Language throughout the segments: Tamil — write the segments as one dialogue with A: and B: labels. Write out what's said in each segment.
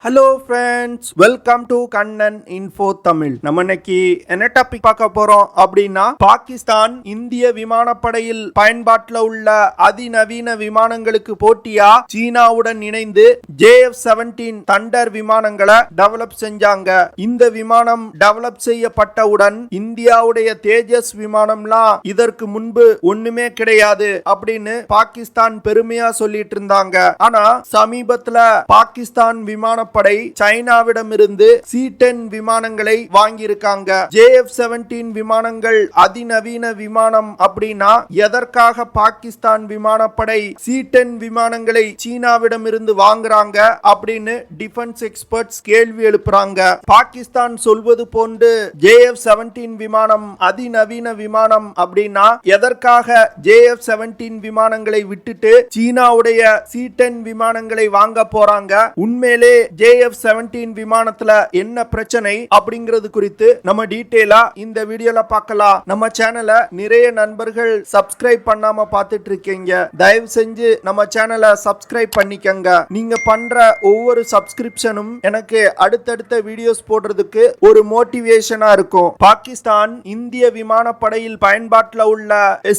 A: Hello friends, welcome to Kannan info Tamil. நம்ம இன்னைக்கு என்ன டாபிக் பார்க்க போறோம் அப்படின்னா, பாகிஸ்தான் இந்திய விமானப்படையில் பயன்பாட்டில் உள்ள அதிநவீன விமானங்களுக்கு போட்டியா சீனாவுடன் இணைந்து JF-17 தண்டர் விமானங்களை டெவலப் செஞ்சாங்க. இந்த விமானம் டெவலப் செய்யப்பட்டவுடன் இந்தியாவுடைய தேஜஸ் விமானம்லாம் இதற்கு முன்பு ஒண்ணுமே கிடையாது அப்படின்னு பாகிஸ்தான் பெருமையா சொல்லிட்டு இருந்தாங்க. ஆனா சமீபத்துல பாகிஸ்தான் விமான படை சைனாவிடமிருந்து C-10 விமானங்களை வாங்கியிருக்காங்க. JF-17 விமானங்கள் அதிநவீன விமானம் அப்படின்னா எதற்காக பாகிஸ்தான் விமானப்படை C-10 விமானங்களை சீனாவிடமிருந்து வாங்குறாங்க அப்படின்னு டிஃபென்ஸ் எக்ஸ்பர்ட்ஸ் கேள்வி எழுப்புறாங்க. பாகிஸ்தான் சொல்வது போன்று JF-17 விமானம் அதிநவீன விமானம் அப்படின்னா எதற்காக JF-17 விமானங்களை விட்டுட்டு சீனாவுடைய C-10 விமானங்களை வாங்க போறாங்க? உண்மையிலே JF-17 விமானத்துல என்ன பிரச்சனை அப்படிங்கிறது குறித்து நம்ம டீடைலா இந்த வீடியோல பார்க்கலாம். நம்ம சேனலை நிறைய நண்பர்கள் சப்ஸ்கிரைப் பண்ணாம பார்த்துட்டு இருக்கீங்க. தயவு செஞ்சு நம்ம சேனலை சப்ஸ்கிரைப் பண்ணிக்கங்க. நீங்க பண்ற ஒவ்வொரு சப்ஸ்கிரிப்ஷனும் எனக்கு அடுத்தடுத்த வீடியோஸ் போடுறதுக்கு ஒரு மோட்டிவேஷனா இருக்கும். பாகிஸ்தான் இந்திய விமானப்படையில் பயன்பாட்டில் உள்ள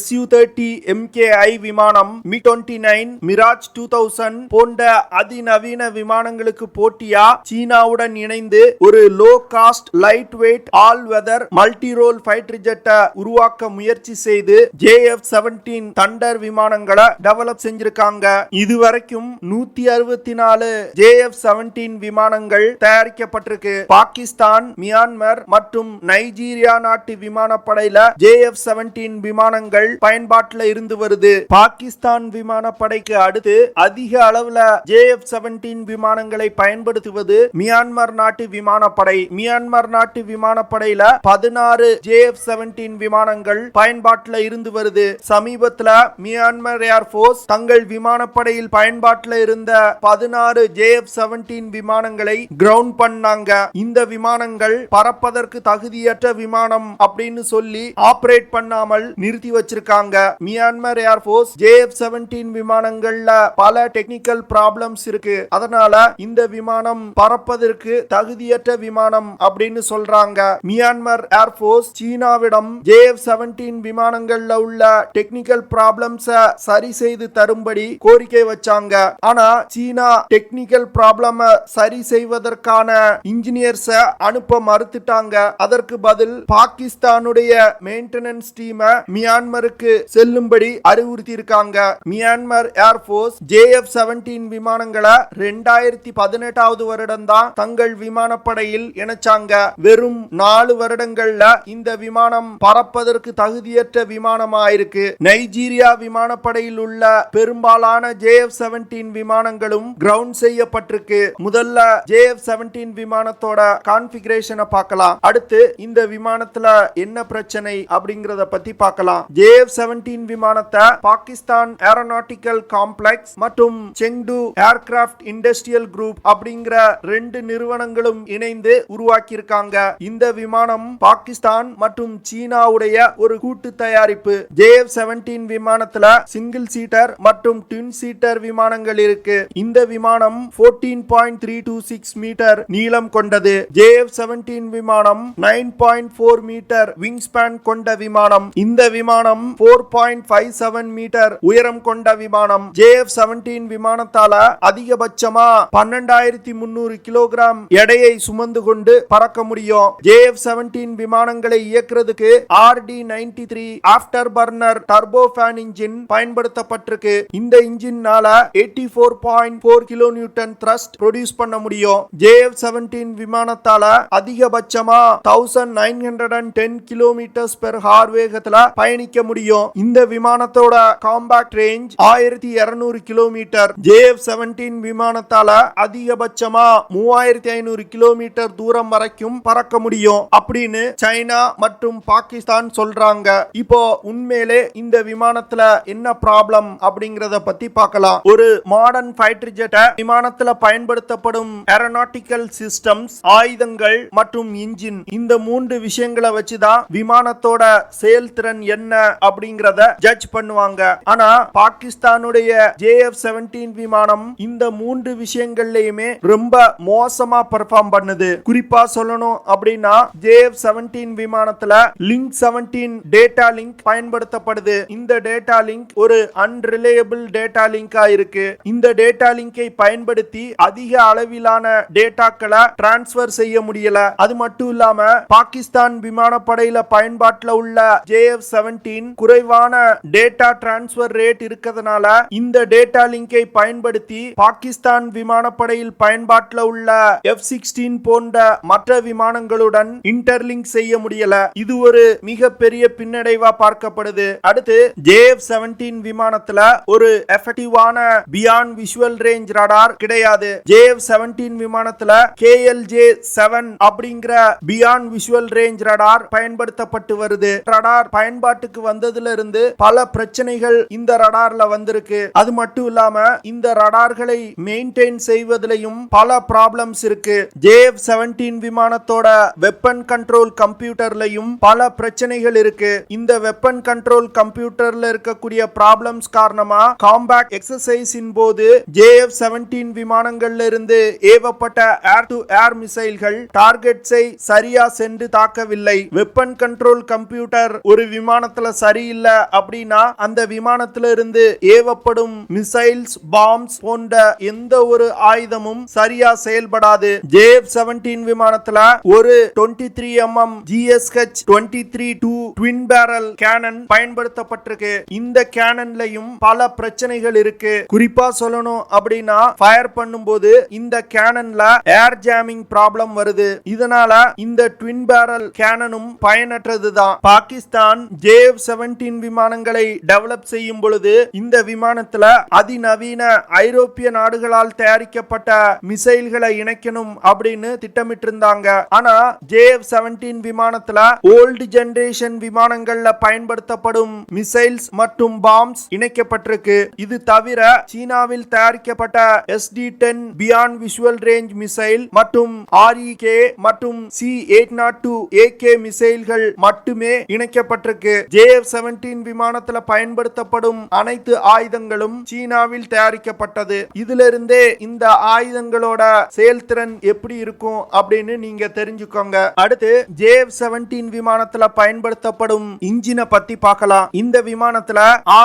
A: Su-30 MKI விமானம், Mi-29, மிராஜ் 2000 போன்ற அதிநவீன விமானங்களுக்கு போட்டியா சீனாவுடன் இணைந்து ஒரு low cost light weight all weather multi role fighter ஜெட்டை உருவாக்க முயற்சி செய்து JF-17 தண்டர் விமானங்களை டெவலப் செஞ்சிருக்காங்க. இதுவரைக்கும் 164 JF-17 விமானங்கள் தயாரிக்கப்பட்டிருக்கு. பாகிஸ்தான், மியான்மர் மற்றும் நைஜீரியா நாட்டு விமானப்படையில JF-17 விமானங்கள் பயன்பாட்டில் இருந்து வருது. பாகிஸ்தான் விமானப்படைக்கு அடுத்து அதிக அளவுல JF-17 விமானங்களை பயன்படுத்துவது மியான்மர் நாட்டு விமானப்படை. மியான்மர் நாட்டு விமானப்படையில 16 JF-17 விமானங்கள் பயன்பாட்டில் இருந்து வருது. சமீபத்துல மியான்மர் ஏர்போர்ஸ் தங்கள் விமானப்படையில் பயன்பாட்டில் இருந்த 16 JF-17 விமானங்களை கிரவுண்ட் பண்ணாங்க. இந்த விமானங்கள் பறப்பதற்கு தகுதியற்ற விமானம் அப்படின்னு சொல்லி ஆபரேட் பண்ணாமல் நிறுத்தி வச்சிருக்காங்க. மியான்மர் ஏர்போர்ஸ் JF-17 விமானங்கள்ல பல டெக்னிக்கல் ப்ராப்ளம்ஸ் இருக்கு, அதனால இந்த விமானம் பறப்பதற்கு தகுதியற்ற விமானம் அப்படின்னு சொல்றாங்க. மியான்மர் ஏர்போர்ஸ் சீனாவிடம் JF-17 விமானங்கள்ல உள்ள டெக்னிக்கல் ப்ராப்ளம்ஸ் சரி செய்து தரும்படி கோரிக்கை வச்சாங்க. ஆனா சீனா டெக்னிக்கல் ப்ராப்ளம் சரி செய்வதற்கான இன்ஜினியர்ஸ் அனுப்ப மறுத்துட்டாங்க. அதற்கு பதில் பாகிஸ்தானுடைய மெயின்டெனன்ஸ் டீம் மியான்மருக்கு செல்லும்படி அறிவுறுத்தி இருக்காங்க. மியான்மர் ஏர்போர்ஸ் JF-17 விமானங்களை 2018 வருடம் தான் தங்கள் விமானப்படையில் இணைச்சாங்க. வெறும் 4 வருடங்கள்ல இந்த விமானம் பறப்பதற்கு தகுதியற்ற விமானமாயிருக்கு. நைஜீரியா விமானப்படையில் உள்ள பெரும்பாலான JF-17 விமானங்களும் கிரவுண்ட் செய்யப்பட்டிருக்கு. முதல்ல JF-17 விமானத்தோட கான்ஃபிகரேஷனை பார்க்கலாம். அடுத்து இந்த விமானத்துல என்ன பிரச்சனை அப்படிங்கறத பத்தி பார்க்கலாம். JF-17 விமானத்தை பாகிஸ்தான் ஏரோநாட்டிக்கல் காம்ப்ளெக்ஸ் மற்றும் செங்டு ஏர்கிராஃப்ட் இண்டஸ்ட்ரியல் குரூப் அப்படிங்கிற 2 நிறுவனங்களும் இணைந்து உருவாக்கி இருக்காங்க. இந்த விமானம் பாகிஸ்தான் மற்றும் சீனாவுடைய ஒரு கூட்டு தயாரிப்பு. JF-17 விமானத்துல சிங்கிள் சீட்டர் மற்றும் ட்வின் சீட்டர் விமானங்கள் இருக்கு. இந்த விமானம் 14.326 மீட்டர் நீளம் கொண்டது. JF-17 விமானம் 9.4 மீட்டர் விங் ஸ்பேன் கொண்ட விமானம். இந்த விமானம் 4.57 மீட்டர் உயரம் கொண்ட விமானம். JF-17 விமானத்தால அதிகபட்சமா 12,300 கிலோகிராம் எடையை சுமந்து கொண்டு பறக்க முடியும். JF-17 விமானங்களை இயக்குறதுக்கு RD-93 after burner turbofan engine பயன்படுத்தப்பட்டிருக்கு. இந்த இன்ஜின்னால 84.4 கிலோ நியூட்டன் த்ரஸ்ட் ப்ரொடியூஸ் பண்ண முடியும். JF-17 விமானத்தால அதிகபட்சமா 1910 கிலோமீட்டர்ஸ் பெர் ஹார் வேகத்துல பயணிக்க முடியும். இந்த விமானத்தோட காம்பாக்ட் ரேஞ்ச் 1200 கிலோமீட்டர். JF-17 விமானத்தால அதிகபட்சமா 3500 கிலோமீட்டர் தூரம் வரைக்கும் பறக்க முடியும் அப்படின்னு சைனா மற்றும் பாகிஸ்தான் சொல்றாங்க. இப்போ உண்மையிலே இந்த விமானத்துல என்ன ப்ராப்ளம் அப்படிங்கறத பத்தி பார்க்கலாம். ஒரு மாடர்ன் ஃபைட்டர் ஜெட் விமானத்துல பயன்படுத்தப்படும் ஏரோநாட்டிக்கல் சிஸ்டம்ஸ், ஆயுதங்கள் மற்றும் இன்ஜின், இந்த 3 விஷயங்களை வச்சுதான் விமானத்தோட செயல்திறன் என்ன அப்படிங்கறத ஜட்ஜ் பண்ணுவாங்க. ஆனா பாகிஸ்தானுடைய JF-17 விமானம் இந்த 3 விஷயங்கள்லயுமே ரொம்ப மோசமா பெர்ஃபார்ம் பண்ணுது. குறிப்பா சொல்லணும் அப்படின்னா JF-17 விமானத்துல லிங்க் 17 டேட்டா லிங்க் பயன்படுத்தப்படுது. இந்த டேட்டா லிங்க் ஒரு அன்ரிலையபிள் டேட்டா லிங்கா இருக்கு. இந்த டேட்டா லிங்கை பயன்படுத்தி அதிக அளவிலான டேட்டாக்களை டிரான்ஸ்பர் செய்ய முடியல. அது மட்டும் இல்லாம பாகிஸ்தான் விமானப்படையில பயன்பாட்டில் உள்ள JF-17 குறைவான டேட்டா டிரான்ஸ்பர் ரேட் இருக்கிறதுனால இந்த டேட்டா லிங்கை பயன்படுத்தி பாகிஸ்தான் விமானப்படையில் பயன்பாட்டில் உள்ள F-16 போன்ற மற்ற விமானங்களுடன் இன்டர்லிங்க் செய்ய முடியல. இது ஒரு மிகப்பெரிய பின்னடைவா பார்க்கப்படுது. அடுத்து JF-17 விமானத்துல ஒரு எஃபெக்டிவான பியாண்ட் விஷுவல் ரேஞ்ச் ரடார் கிடையாது. JF-17 விமானத்துல KLJ-7 அப்படிங்கிற பியாண்ட் விஷுவல் ரேஞ்ச் ரடார் பயன்படுத்தப்பட்டு வருது. ரடார் பயன்பாட்டுக்கு வந்ததுல இருந்து பல பிரச்சனைகள் இந்த ரடார்ல வந்திருக்கு. அது மட்டும் இல்லாம இந்த ரடார்களை மெயின்டைன் செய்வதிலையும் பல ப்ராப்ளம்ஸ் இருக்கு. JF-17 விமானத்தோட வெப்பன் கண்ட்ரோல் கம்ப்யூட்டர்லயும் பல பிரச்சனைகள் இருக்கு. இந்த வெப்பன் கண்ட்ரோல் கம்ப்யூட்டர்ல இருக்கக்கூடிய ப்ராப்ளம்ஸ் காரணமா காம்பேக்ட் எக்ஸசைஸின் போது JF-17 விமானங்கள்ல இருந்து ஏவப்பட்ட ஏர் டு ஏர் மிசைல்கள் டார்கெட்ஸை சரியா சென்று தாக்கவில்லை. வெப்பன் கண்ட்ரோல் கம்ப்யூட்டர் ஒரு விமானத்துல சரியில்லை அப்படின்னா அந்த விமானத்துல இருந்து ஏவப்படும் மிசைல்ஸ், பாம்ஸ் போன்ற எந்த ஒரு ஆயுதமும் சரியா செயல்படாது. JF-17 விமானத்துல ஒரு 23mm GSH-23-2 twin barrel Canon பயன்படுத்தப்பட்டிருக்கு. இந்த கேனன்லயும் பல பிரச்சனைகள் இருக்கு. குறிப்பா சொல்லணும் அப்படின்னா ஃபயர் பண்ணும்போது இந்த கேனன்ல ஏர் ஜாமிங் ப்ராப்ளம் வருது. இதனால இந்த ட்வின் பேரல் கேனனும் பயனற்றதுதான். பாகிஸ்தான் JF-17 விமானங்களை டெவலப் செய்யும் பொழுது இந்த விமானத்துல அதிநவீன ஐரோப்பிய நாடுகளால் தயாரிக்கப்பட்ட மிசைல்களை இணைக்கணும் அப்படின்னு திட்டமிட்டு இருந்தாங்க. ஆனா JF-17 விமானத்துல ஓல்டு ஜெனரேஷன் விமானங்கள்ல பயன்படுத்தப்படும் மிசைல்ஸ் மற்றும் பாம்ஸ் இணைக்கப்பட்டிருக்கு. இது தவிர சீனாவில் தயாரிக்கப்பட்ட SD-10 beyond visual range missile மற்றும் REK மற்றும் C-802 AK மிசைல்கள் மட்டுமே இணைக்கப்பட்டிருக்கு. JF-17 விமானத்துல பயன்படுத்தப்படும் அனைத்து ஆயுதங்களும் சீனாவில் தயாரிக்கப்பட்டது. இதிலிருந்தே இந்த ஆயுதங்களோட செயல்திறன் எப்படி இருக்கும் அப்படின்னு நீங்க தெரிஞ்சுக்கோங்க. அடுத்து JF-17 விமானத்துல பயன்படுத்தப்படும் இன்ஜினை பத்தி பார்க்கலாம். இந்த விமானத்துல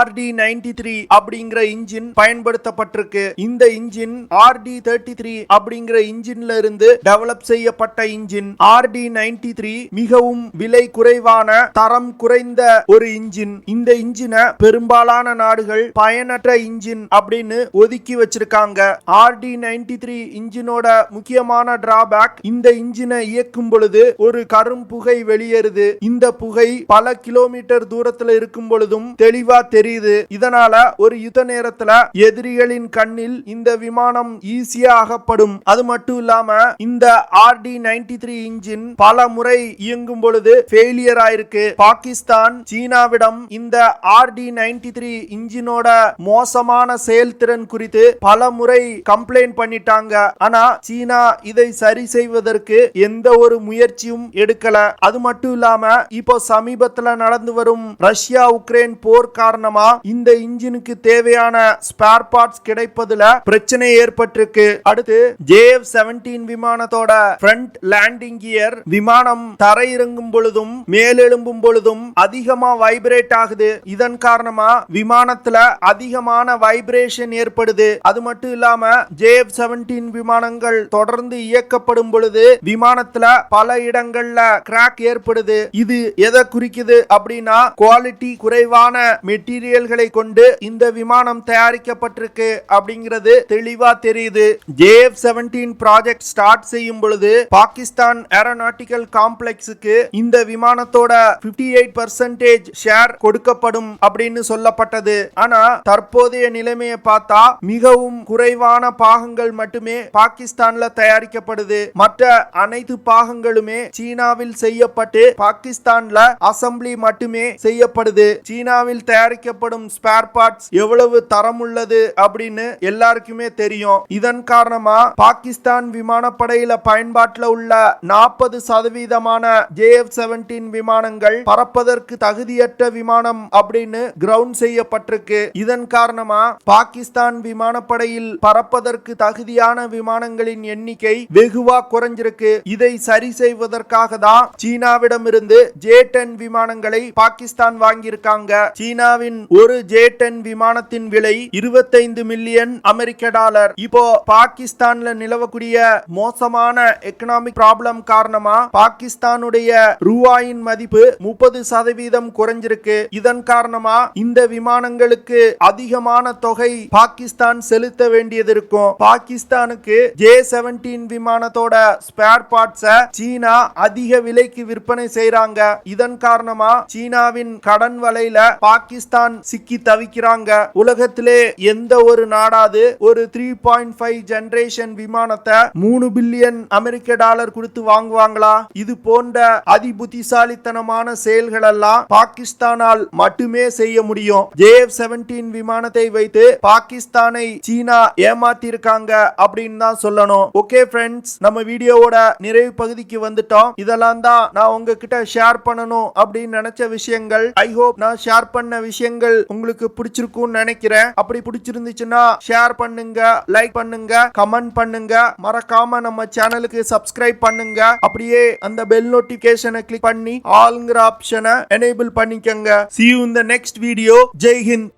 A: RD-93 அப்படிங்கிற இன்ஜின் பயன்படுத்தப்பட்டிருக்கு. இந்த இன்ஜின் RD-33 அப்படிங்கிற இன்ஜின்ல இருந்து டெவலப் செய்யப்பட்ட இன்ஜின். RD-93 மிகவும் விலை குறைவான, தரம் குறைந்த ஒரு இன்ஜின். இந்த இன்ஜினை பெரும்பாலான நாடுகள் பயனற்ற இன்ஜின் அப்படின்னு ஒதுக்கி வச்சிருக்காங்க. RD-93 இன்ஜினோட முக்கியமான டிராபேக், இந்த இன்ஜினை இயக்கும் பொழுது ஒரு கரும் புகை வெளியேறுது. இந்த புகை பல கிலோமீட்டர் தூரத்துல இருக்கும் பொழுதும் தெளிவா தெரியுது. இதனால ஒரு யுத்த நேரத்துல எதிரிகளின் கண்ணில் இந்த விமானம் ஈஸியா அகப்படும். அது மட்டும் இல்லாம இந்த RD-93 இன்ஜின் பல முறை இயங்கும் பொழுது ஃபெயிலியர் ஆயிருக்கு. பாகிஸ்தான் சீனாவிடம் இந்த RD-93 இன்ஜினோட மோசமான செயல்திறன் குறித்து பல முறை கம்ப்ளைண்ட் பண்ணிட்டாங்க. ஆனா சீனா இதை சரி செய்வதற்கு எந்த ஒரு முயற்சியும் எடுக்கல. அது மட்டும் இல்லாம இப்போ சமீபத்தில் நடந்து வரும் ரஷ்யா உக்ரைன் போர் காரணமா இந்த இன்ஜினுக்கு தேவையான ஸ்பேர் பார்ட்ஸ் கிடைப்பதுல பிரச்சனை ஏற்பட்டிருக்கு. அடுத்து JF-17 விமானத்தோட ஃப்ரண்ட் லேண்டிங் கியர் விமானம் தரையிறங்கும் பொழுதும் மேலெழும்பும் பொழுதும் அதிகமா வைப்ரேட் ஆகுது. இதன் காரணமா விமானத்துல அதிகமான வைப்ரேஷன் ஏற்படுது. அது மட்டும் இல்லாம JF-17 விமானங்கள் தொடர்ந்து இயக்கப்படும் பொழுது விமானத்துல பல இடங்கள்ல கிராக் ஏற்படுது. இது எதை குறிக்குது அப்படின்னா குவாலிட்டி குறைவான மெட்டீரியல்களை கொண்டு இந்த விமானம் தயாரிக்கப்பட்டிருக்கு அப்படிங்கிறது தெளிவா தெரியுது. JF-17 ப்ராஜெக்ட் ஸ்டார்ட் செய்யும் பொழுது பாகிஸ்தான் ஏரோநாட்டிக்கல் காம்ப்ளெக்ஸுக்கு இந்த விமானத்தோட 58% ஷேர் கொடுக்கப்படும் அப்படின்னு சொல்லப்பட்டது. ஆனா தற்போதைய நிலைமையை பார்த்தா மிகவும் குறைவான பாகங்கள் மட்டுமே பாகிஸ்தான்ல தயாரிக்கப்படுது. மற்ற அனைத்து பாகங்களுமே சீனாவில் செய்யப்பட்டு பாகிஸ்தான்ல அசம்பிளி மட்டுமே செய்யப்படுது. சீனாவில் தயாரிக்கப்படும் ஸ்பேர் பார்ட்ஸ் எவ்வளவு தரம் உள்ளது அப்படின்னு எல்லாருக்குமே தெரியும். இதன் காரணமா பாகிஸ்தான் விமானப்படையில பயன்பாட்டில் உள்ள 40% JF-17 விமானங்கள் பறப்பதற்கு தகுதியற்ற விமானம் அப்படின்னு கிரவுண்ட் செய்யப்பட்டிருக்கு. இதன் காரணமா பாகிஸ்தான் விமானப்படையில் பறப்பதற்கு தகுதியான காலியான விமானங்களின் எண்ணிக்கை வெகுவா குறைஞ்சிருக்கு. இதை சரி செய்வதற்காக தான் சீனாவிடம் இருந்து J-10 விமானங்களை பாகிஸ்தான் வாங்கியிருக்காங்க. சீனாவின் ஒரு J-10 விமானத்தின் விலை 25 மில்லியன் அமெரிக்க டாலர். இப்போ பாகிஸ்தான்ல நிலவக்கூடிய மோசமான எக்கனாமிக் ப்ராப்ளம் காரணமா பாகிஸ்தானுடைய ரூபாயின் மதிப்பு 30% குறைஞ்சிருக்கு. இதன் காரணமா இந்த விமானங்களுக்கு அதிகமான தொகை பாகிஸ்தான் செலுத்த வேண்டியது இருக்கும். பாகிஸ்தானுக்கு J-17 விமானத்தோட ஸ்பேர் பார்ட்ஸ சீனா அதிக விலைக்கு விற்பனை செய்றாங்க. இதன் காரணமா சீனாவின் கடன் வலையில பாகிஸ்தான் சிக்கி தவிக்கிறாங்க. உலகத்திலே எந்த ஒரு நாடாது ஒரு 3.5 ஜெனரேஷன் விமானத்தை 3 பில்லியன் அமெரிக்க டாலர் கொடுத்து வாங்குவாங்களா? இது போன்ற அதிபுத்திசாலித்தனமான செயல்கள் எல்லாம் பாகிஸ்தானால் மட்டுமே செய்ய முடியும். JF-17 விமானத்தை வைத்து பாகிஸ்தானை சீனா ஏமாத்திருக்காங்க அப்படின்னு தான் சொல்லணும். ஓகே ஃப்ரெண்ட்ஸ், நம்ம வீடியோவோட நிறைவு பகுதிக்கு வந்துட்டோம். இதெல்லாம் தான் நான் உங்ககிட்ட ஷேர் பண்ணணும் அப்படின்னு நினைச்ச விஷயங்கள். ஐ ஹோப் நான் ஷேர் பண்ண விஷயங்கள் உங்களுக்கு பிடிச்சிருக்கும்னு நினைக்கிறேன். அப்படி பிடிச்சிருந்துச்சுன்னா ஷேர் பண்ணுங்க, லைக் பண்ணுங்க, கமெண்ட் பண்ணுங்க. மறக்காம நம்ம சேனலுக்கு சப்ஸ்கிரைப் பண்ணுங்க. அப்படியே அந்த பெல் நோட்டிபிகேஷனை கிளிக் பண்ணி ஆல்ங்கிற ஆப்ஷனை எனேபிள் பண்ணிக்கங்க. See you in the next video. Jai Hind.